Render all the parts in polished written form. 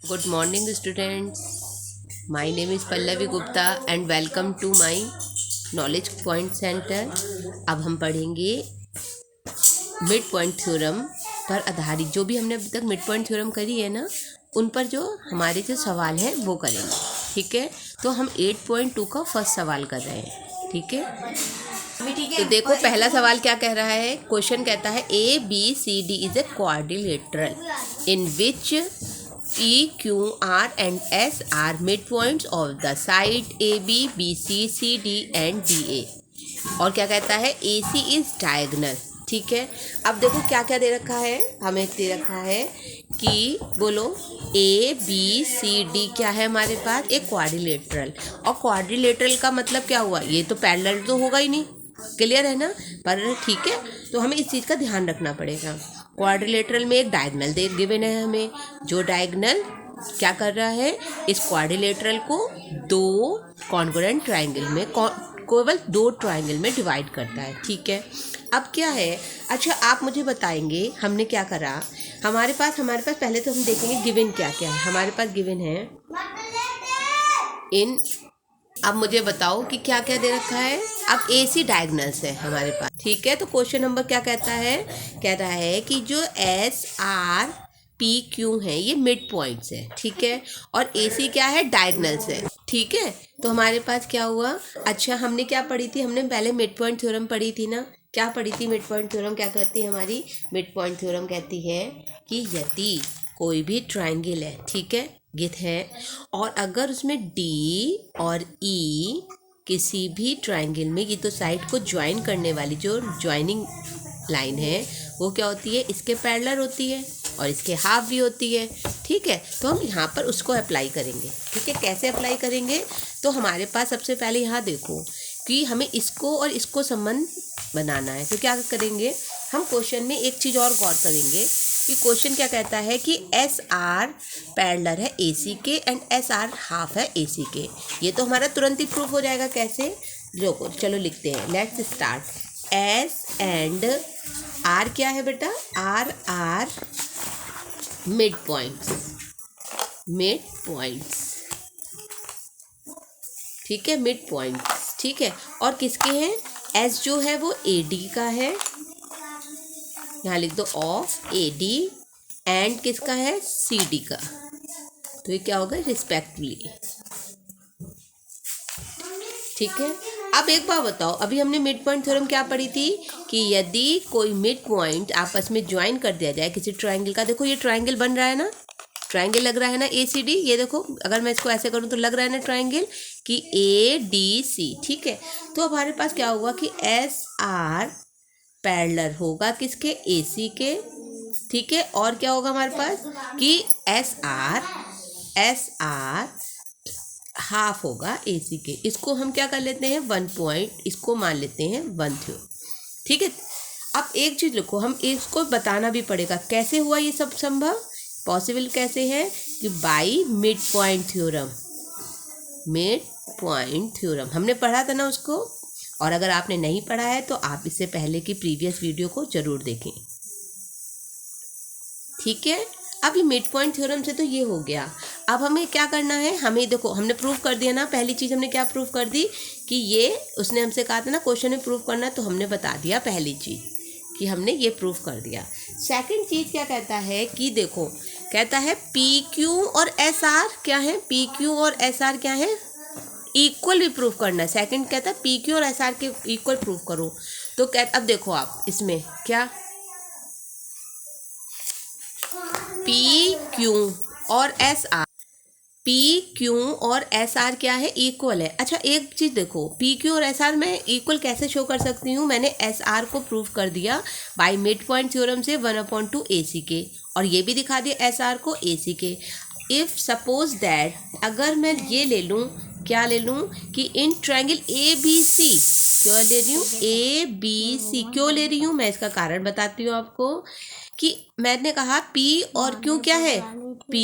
Good morning, students. My name is Pallavi Gupta and welcome to my Knowledge Point Center. अब हम पढ़ेंगे mid point theorem पर आधारित जो भी हमने अभी तक मिड पॉइंट थ्योरम करी है ना, उन पर जो हमारे जो सवाल हैं वो करेंगे। ठीक है, तो हम 8.2 का फर्स्ट सवाल कर रहे हैं। ठीक है, तो देखो पहला सवाल क्या कह रहा है। क्वेश्चन कहता है ABCD is a quadrilateral in which EQR and S are midpoints of the side AB, BC, CD and DA। और क्या कहता है AC is diagonal। ठीक है, अब देखो क्या क्या दे रखा है, हमें दे रखा है कि बोलो ABCD क्या है हमारे पास, एक क्वाड्रिलेटरल। और क्वाड्रिलेटरल का मतलब क्या हुआ, ये तो पैरेलल तो होगा ही नहीं, क्लियर है ना। पर ठीक है, तो हमें इस चीज़ का ध्यान रखना पड़ेगा। क्वाड्रिलेटरल में एक डायगोनल दे गिवन है हमें, जो डायगोनल क्या कर रहा है, इस क्वाड्रिलेटरल को दो कॉन्ग्रुएंट ट्रायंगल में केवल दो ट्रायंगल में डिवाइड करता है। ठीक है, अब क्या है, अच्छा आप मुझे बताएंगे हमने क्या करा। हमारे पास पहले तो हम देखेंगे गिवन क्या क्या है। हमारे पास गिवन है इन, अब मुझे बताओ कि क्या क्या दे रखा है। अब AC डायगोनल्स है हमारे पास। ठीक है, तो क्वेश्चन नंबर क्या कहता है, कह रहा है कि जो SRPQ है ये मिड पॉइंट्स है। ठीक है, और AC क्या है, डायगोनल्स है। ठीक है, तो हमारे पास क्या हुआ। अच्छा हमने क्या पढ़ी थी, हमने पहले मिड पॉइंट थ्योरम पढ़ी थी ना। क्या पढ़ी थी मिड पॉइंट थ्योरम, क्या कहती है हमारी मिड पॉइंट थ्योरम, कहती है कि यदि कोई भी ट्राइंगल है, ठीक है, गित है, और अगर उसमें D और E किसी भी ट्राइंगल में ये तो साइड को ज्वाइन करने वाली जो ज्वाइनिंग लाइन है वो क्या होती है, इसके पैरेलल होती है और इसके हाफ भी होती है। ठीक है, तो हम यहाँ पर उसको अप्लाई करेंगे। ठीक है, कैसे अप्लाई करेंगे, तो हमारे पास सबसे पहले यहाँ देखो कि हमें इसको और इसको संबंध बनाना है। तो क्या करेंगे हम, क्वेश्चन में एक चीज़ और गौर करेंगे कि क्वेश्चन क्या कहता है कि SR पैरेलल है AC के एंड SR हाफ है AC के। ये तो हमारा तुरंत ही प्रूफ हो जाएगा। कैसे, देखो चलो लिखते हैं, let's start. S and R क्या है बेटा, R मिड पॉइंट्स। ठीक है, मिड पॉइंट्स। ठीक है, और किसके हैं, S जो है वो AD का है, यहाँ लिख दो ऑफ AD, एंड किसका है, CD का। तो ये क्या होगा, रिस्पेक्टिवली। ठीक है, अब एक बार बताओ, अभी हमने मिड पॉइंट थ्योरम क्या पढ़ी थी कि यदि कोई मिड पॉइंट आपस में ज्वाइन कर दिया जाए किसी ट्रायंगल का। देखो ये ट्रायंगल बन रहा है ना, ट्रायंगल लग रहा है ना ACD। ये देखो अगर मैं इसको ऐसे करूँ तो लग रहा है ना ट्रायंगल कि ADC। ठीक है, तो हमारे पास क्या हुआ कि SR पैरेलल होगा किसके, AC के। ठीक है, और क्या होगा हमारे पास कि SR हाफ होगा AC के। इसको हम क्या कर लेते हैं, 1 पॉइंट, इसको मान लेते हैं 1 थ्यो। ठीक है, अब एक चीज़ लिखो, हम इसको बताना भी पड़ेगा कैसे हुआ ये सब संभव, पॉसिबल कैसे है, कि बाई मिड पॉइंट थ्योरम हमने पढ़ा था ना उसको। और अगर आपने नहीं पढ़ा है तो आप इससे पहले की प्रीवियस वीडियो को जरूर देखें। ठीक है, अब ये मिड पॉइंट थ्योरम से तो ये हो गया। अब हमें क्या करना है, हमें देखो हमने प्रूव कर दिया ना। पहली चीज़ हमने क्या प्रूव कर दी कि ये, उसने हमसे कहा था ना क्वेश्चन में प्रूव करना, तो हमने बता दिया पहली चीज़ कि हमने ये प्रूव कर दिया। सेकंड चीज़ क्या कहता है कि देखो, कहता है PQ और SR क्या है, PQ और SR क्या है, इक्वल भी प्रूव करना है। सेकंड कहता है PQ और SR के इक्वल प्रूव करो। तो अब देखो आप इसमें क्या, PQ और SR क्या है, इक्वल है। अच्छा एक चीज़ देखो, PQ और SR मैं इक्वल कैसे शो कर सकती हूँ, मैंने SR को प्रूव कर दिया बाय मिड पॉइंट थ्योरम से 1/2 AC के, और ये भी दिखा दिया SR को AC के। इफ़ सपोज दैट अगर मैं ये ले लूँ, क्या ले लूँ कि इन ट्रायंगल ABC, क्यों ले रही हूँ ABC, क्यों ले रही हूँ मैं, इसका कारण बताती हूँ आपको कि मैंने कहा P और Q क्या है, P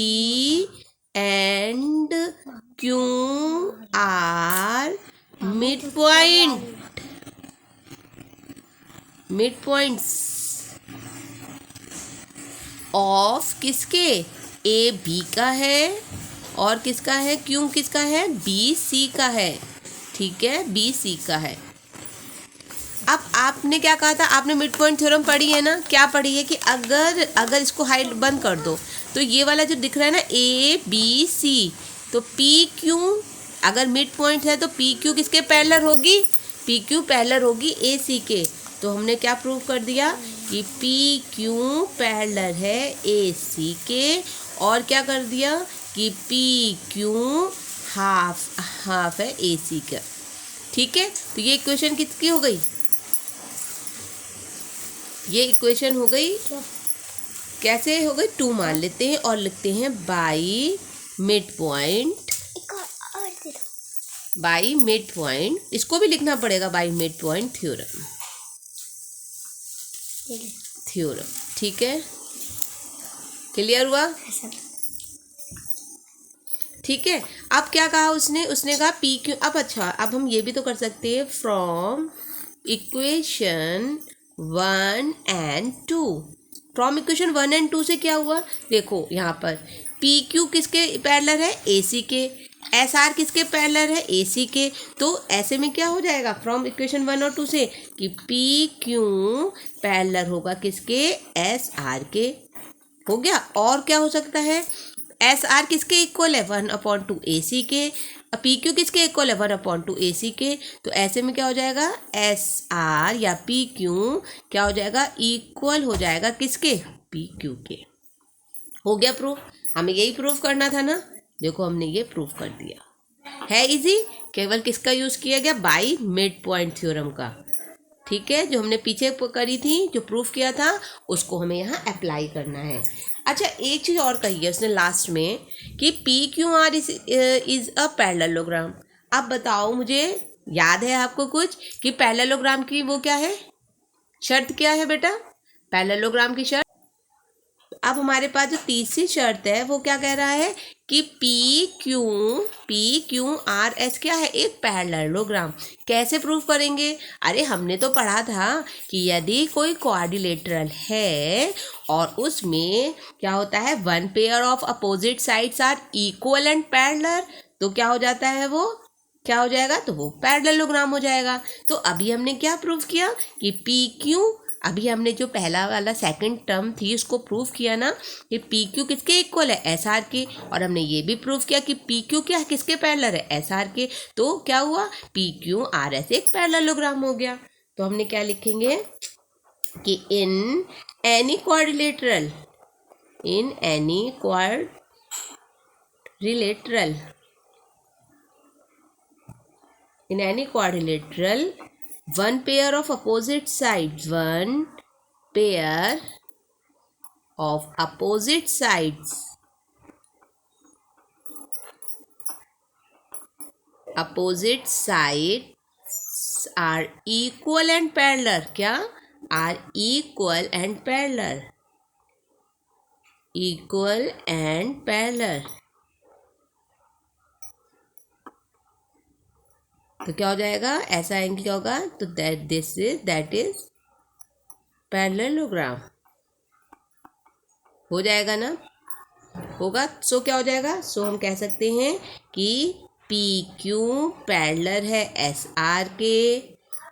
and Q are mid points of किसके, ए बी का है और किसका है, क्यू किसका है, बी सी का है, ठीक है, बी सी का है। अब आपने क्या कहा था, आपने मिड पॉइंट थ्योरम पढ़ी है ना, क्या पढ़ी है कि अगर इसको हाइट बंद कर दो तो ये वाला जो दिख रहा है ना ए बी सी, तो पी क्यू अगर मिड पॉइंट है तो पी क्यू किसके पैरेलल होगी, पी क्यू पैरेलल होगी ए सी के। तो हमने क्या प्रूव कर दिया कि पी क्यू पैरेलल है ए सी के, और क्या कर दिया कि पी क्यू हाफ है ए सी का, ठीक है। तो ये इक्वेशन किसकी हो गई, ये इक्वेशन हो गई, कैसे हो गई, 2 मान लेते हैं और लिखते हैं by mid point, by mid point, इसको भी लिखना पड़ेगा बाई मिड पॉइंट थ्योरम, ठीक है, क्लियर हुआ, ठीक है। अब क्या कहा उसने कहा पी क्यू, अब अच्छा अब हम ये भी तो कर सकते हैं from equation 1 and 2, from equation 1 and 2 से क्या हुआ, देखो यहाँ पर पी क्यू किसके पैरेलल है, ए सी के, एस आर किसके पैरेलल है, ए सी के। तो ऐसे में क्या हो जाएगा फ्रॉम इक्वेशन 1 और 2 से कि पी क्यू पैरेलल होगा किसके, एस आर के, हो गया। और क्या हो सकता है, एस आर किसके इक्वल है, 1/2 ए सी के, पी क्यू किसके इक्वल है, 1/2 ए सी के। तो ऐसे में क्या हो जाएगा, एस आर या पी क्यू क्या हो जाएगा, इक्वल हो जाएगा किसके, पी क्यू के। हो गया प्रूफ, हमें यही प्रूफ करना था ना, देखो हमने ये प्रूफ कर दिया, है इजी। केवल किसका यूज़ किया गया, बाई मिड पॉइंट थ्योरम का, ठीक है, जो हमने पीछे करी थी, जो प्रूफ किया था उसको हमें यहाँ अप्लाई करना है। अच्छा एक चीज़ और कही है उसने लास्ट में कि P Q R is a parallelogram. अब बताओ मुझे, याद है आपको कुछ कि पैरेललोग्राम की वो क्या है, शर्त क्या है बेटा, पैरेललोग्राम की शर्त। अब हमारे पास जो तीसरी शर्त है वो क्या कह रहा है कि पी क्यू आर एस क्या है, एक पैरेललोग्राम। कैसे प्रूफ करेंगे, अरे हमने तो पढ़ा था कि यदि कोई क्वाड्रिलेटरल है और उसमें क्या होता है, 1 pair of opposite sides are equal and parallel, तो क्या हो जाता है, वो क्या हो जाएगा, तो वो पैरेललोग्राम हो जाएगा। तो अभी हमने क्या प्रूफ किया कि पी क्यू, अभी हमने जो पहला वाला सेकंड टर्म थी उसको प्रूफ किया ना कि पी क्यू किसके इक्वल है, एस आर के, और हमने ये भी प्रूफ किया कि पी क्यू क्या है, किसके पैरेलल है, एस आर के। तो क्या हुआ, पी क्यू आर एस एक पैरेललोग्राम हो गया। तो हमने क्या लिखेंगे कि in any quadrilateral, in any quadrilateral, in any quadrilateral, one pair of opposite sides, one pair of opposite sides, opposite sides are equal and parallel, क्या, are equal and parallel, equal and parallel। तो क्या हो जाएगा, ऐसा angle क्या होगा, तो that is parallelogram हो जाएगा ना, होगा। सो क्या हो जाएगा, सो हम कह सकते हैं कि पी क्यू पैरेलल है एस आर के,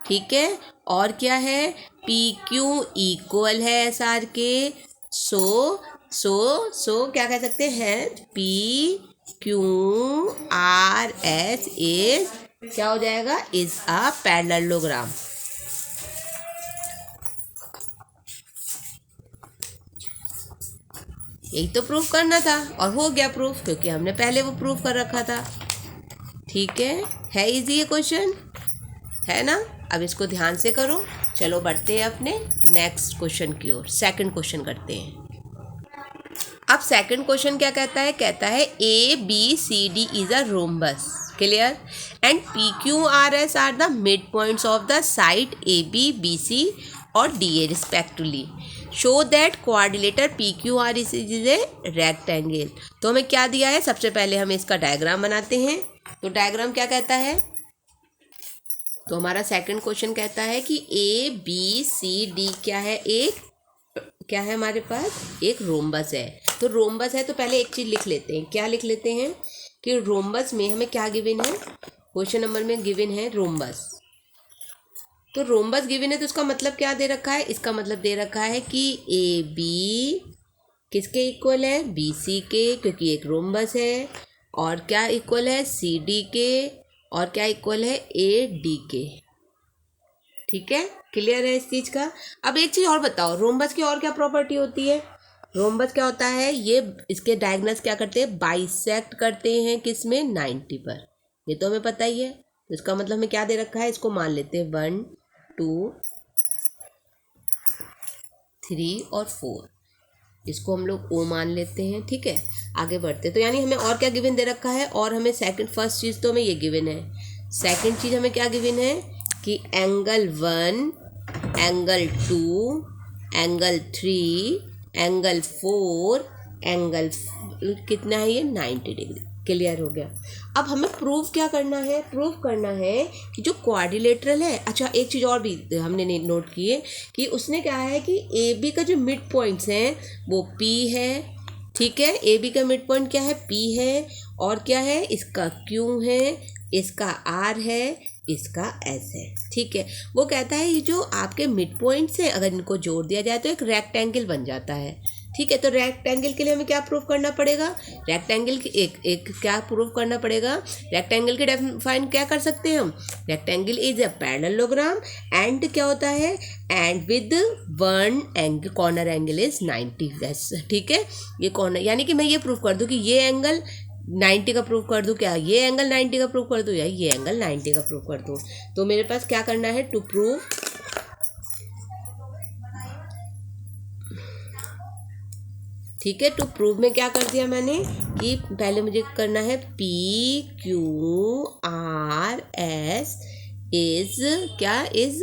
ठीक है, और क्या है, पी क्यू इक्वल है एस आर के। सो क्या कह सकते हैं, P Q R S is क्या हो जाएगा, इज अ पैरेललोग्राम। यही तो प्रूफ करना था और हो गया प्रूफ, क्योंकि हमने पहले वो प्रूफ कर रखा था, ठीक है इजी ये क्वेश्चन, है ना। अब इसको ध्यान से करो, चलो बढ़ते हैं अपने नेक्स्ट क्वेश्चन की ओर, सेकंड क्वेश्चन करते हैं। अब सेकंड क्वेश्चन क्या कहता है, कहता है A B C D is a rhombus, clear, and P Q R S are the mid points of the side A B B C और D A respectively, show that quadrilateral P Q R is a rectangle. तो हमें क्या दिया है, सबसे पहले हम इसका डायग्राम बनाते हैं। तो डायग्राम क्या कहता है, तो हमारा सेकंड क्वेश्चन कहता है कि ए बी सी डी क्या है, एक क्या है हमारे पास, एक रोम्बस है। तो रोम्बस है तो पहले एक चीज़ लिख लेते हैं। क्या लिख लेते हैं कि रोम्बस में हमें क्या गिवन है, क्वेश्चन नंबर में गिवन है रोम्बस। तो रोम्बस गिवन है तो इसका मतलब क्या दे रखा है, इसका मतलब दे रखा है कि ए बी किसके इक्वल है, बी सी के, क्योंकि एक रोम्बस है। और क्या इक्वल है, सी डी के। और क्या इक्वल है, ए डी के। ठीक है, क्लियर है इस चीज़ का। अब एक चीज़ और बताओ, रोम्बस की और क्या प्रॉपर्टी होती है। रोम्बस क्या होता है, ये इसके डायगोनल्स क्या करते हैं, बाइसेक्ट करते हैं किस में, 90 पर। ये तो हमें पता ही है। तो इसका मतलब हमें क्या दे रखा है, इसको मान लेते हैं 1 2 3 और 4, इसको हम लोग ओ मान लेते हैं। ठीक है, आगे बढ़ते। तो यानी हमें और क्या गिवन दे रखा है, और हमें सेकंड, फर्स्ट चीज़ तो हमें ये गिवन है। सेकंड चीज़ हमें क्या गिवन है कि angle 1, angle 2, angle 3, angle 4, angle कितना है ये, 90 डिग्री। क्लियर हो गया। अब हमें प्रूव क्या करना है, प्रूव करना है कि जो क्वाड्रिलेटरल है। अच्छा, एक चीज़ और भी हमने नोट की है कि उसने क्या है कि ए बी का जो मिड पॉइंट्स हैं वो पी है। ठीक है, ए बी का मिड पॉइंट क्या है, पी है। और क्या है, इसका क्यू है, इसका आर है, इसका एस है। ठीक है, वो कहता है ये जो आपके मिड पॉइंट्स हैं अगर इनको जोड़ दिया जाए तो एक रेक्टेंगल बन जाता है। ठीक है, तो रेक्टेंगल के लिए हमें क्या प्रूव करना पड़ेगा, रेक्टेंगल की एक क्या प्रूव करना पड़ेगा, रेक्टेंगल के डिफाइन क्या कर सकते हैं हम, rectangle is a parallelogram and क्या होता है, and with one angle, corner angle is 90। ठीक है, ये कॉर्नर यानी कि मैं ये प्रूव कर दूं कि ये एंगल 90 का प्रूव कर दूं, क्या ये एंगल 90 का प्रूव कर दूं, या ये एंगल 90 का प्रूव कर दूं। तो मेरे पास क्या करना है, टू प्रूव, ठीक है, टू प्रूव में क्या कर दिया मैंने कि पहले मुझे करना है P Q R S is क्या, इज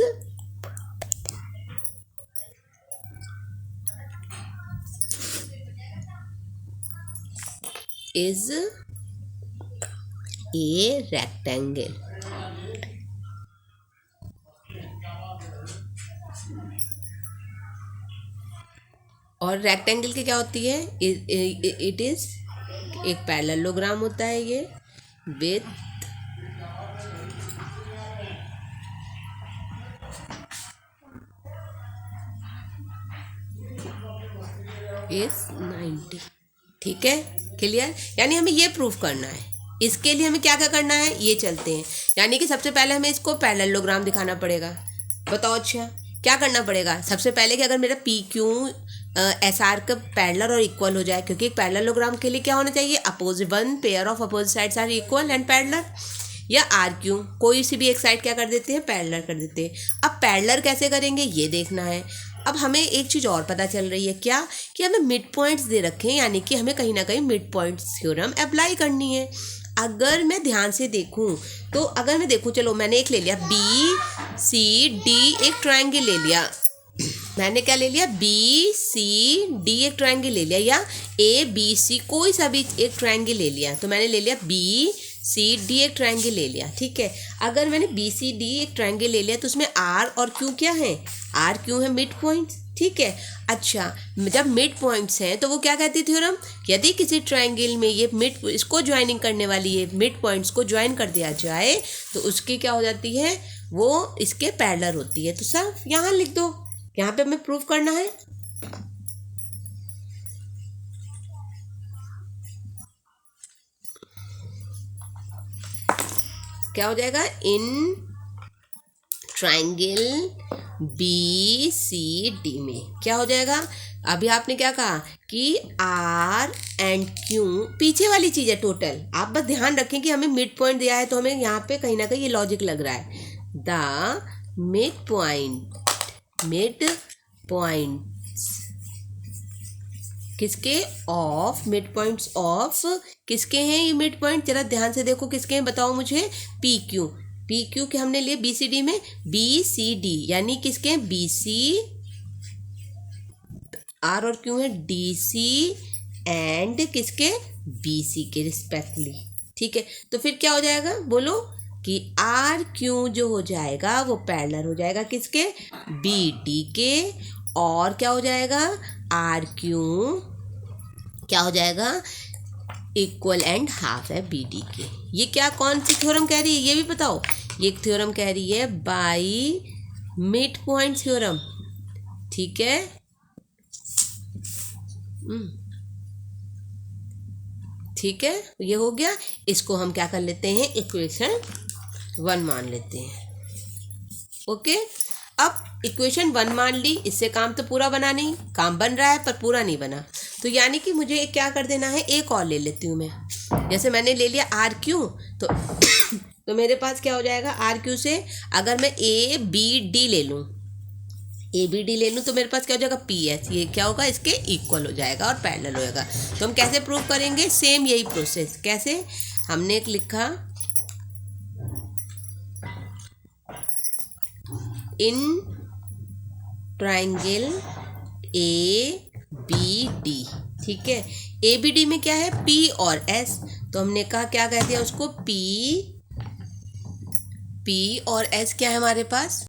ए रेक्टेंगल। और रेक्टेंगल की क्या होती है, इट इज एक पैरेललोग्राम होता है ये विथ इज 90। ठीक है, क्लियर। यानी हमें ये प्रूफ करना है, इसके लिए हमें क्या क्या करना है, ये चलते हैं। यानी कि सबसे पहले हमें इसको पैरेललोग्राम दिखाना पड़ेगा। बताओ अच्छा क्या करना पड़ेगा, सबसे पहले कि अगर मेरा पी क्यू एस आर का पैरेलल और इक्वल हो जाए, क्योंकि एक पैरेललोग्राम के लिए क्या होना चाहिए, opposite one pair of opposite sides are equal and parallel. या आर क्यू, कोई सी भी एक साइड क्या कर देते हैं, पैरेलल कर देते हैं। अब पैरेलल कैसे करेंगे ये देखना है। अब हमें एक चीज़ और पता चल रही है, क्या कि हमें मिड पॉइंट्स दे रखे हैं, यानी कि हमें कहीं ना कहीं मिड पॉइंट्स थ्योरम अप्लाई करनी है। अगर मैं ध्यान से देखूं तो अगर मैं देखूं, चलो मैंने एक ले लिया बी सी डी, एक ट्रायंगल ले लिया। मैंने क्या ले लिया, बी सी डी एक ट्रायंगल ले लिया, या ए बी सी कोई सा भी एक ट्रायंगल ले लिया। तो मैंने ले लिया बी सी डी एक ट्रायंगल ले लिया। ठीक है, अगर मैंने बी सी डी एक ट्रायंगल ले लिया तो उसमें आर और क्यू क्या है, आर क्यू है मिड पॉइंट्स। ठीक है, अच्छा जब मिड पॉइंट्स हैं तो वो क्या कहती है थ्योरम, यदि किसी ट्रायंगल में ये मिड, इसको ज्वाइनिंग करने वाली ये मिड पॉइंट्स को ज्वाइन कर दिया जाए तो उसकी क्या हो जाती है, वो इसके पैरेलल होती है। तो सब यहाँ लिख दो, यहाँ पे हमें प्रूफ करना है। क्या हो जाएगा, in triangle B C D में क्या हो जाएगा, अभी आपने क्या कहा कि आर एंड क्यू पीछे वाली चीज़ है टोटल। आप बस ध्यान रखें कि हमें मिड पॉइंट दिया है तो हमें यहाँ पे कहीं ना कहीं ये लॉजिक लग रहा है, द मिड पॉइंट्स किसके, ऑफ मिड पॉइंट्स ऑफ किसके हैं ये मिड पॉइंट, जरा ध्यान से देखो किसके हैं, बताओ मुझे, पी क्यू के हमने लिए बी सी डी में, बी सी डी यानी किसके हैं, बी सी, आर और क्यू है डी सी एंड किसके, बी सी के रिस्पेक्टली। ठीक है, तो फिर क्या हो जाएगा, बोलो कि आर क्यू जो हो जाएगा वो पैरेलल हो जाएगा किसके, बी डी के, और क्या हो जाएगा, आर क्यू क्या हो जाएगा, इक्वल एंड हाफ है बी डी के। ये क्या कौन सी थ्योरम कह रही है ये भी बताओ। ये थ्योरम कह रही है बाई मिड पॉइंट थ्योरम, ठीक है। ठीक है, ये हो गया। इसको हम क्या कर लेते हैं, इक्वेशन 1 मान लेते हैं। ओके, अब इक्वेशन 1 मान ली, इससे काम तो पूरा बना नहीं, काम बन रहा है पर पूरा नहीं बना। तो यानी कि मुझे क्या कर देना है, एक और ले लेती हूँ मैं। जैसे मैंने ले लिया आर क्यू, तो मेरे पास क्या हो जाएगा, आर क्यू से अगर मैं ए बी डी ले लूँ, ए बी डी ले लूँ तो मेरे पास क्या हो जाएगा, पी एच। ये क्या होगा, इसके इक्वल हो जाएगा और पैरेलल होएगा। तो हम कैसे प्रूव करेंगे, सेम यही प्रोसेस। कैसे, हमने एक लिखा in triangle A B D, ठीक है। ए बी डी में क्या है, पी और एस, तो हमने कहा क्या कह दिया उसको, पी और एस क्या है हमारे पास,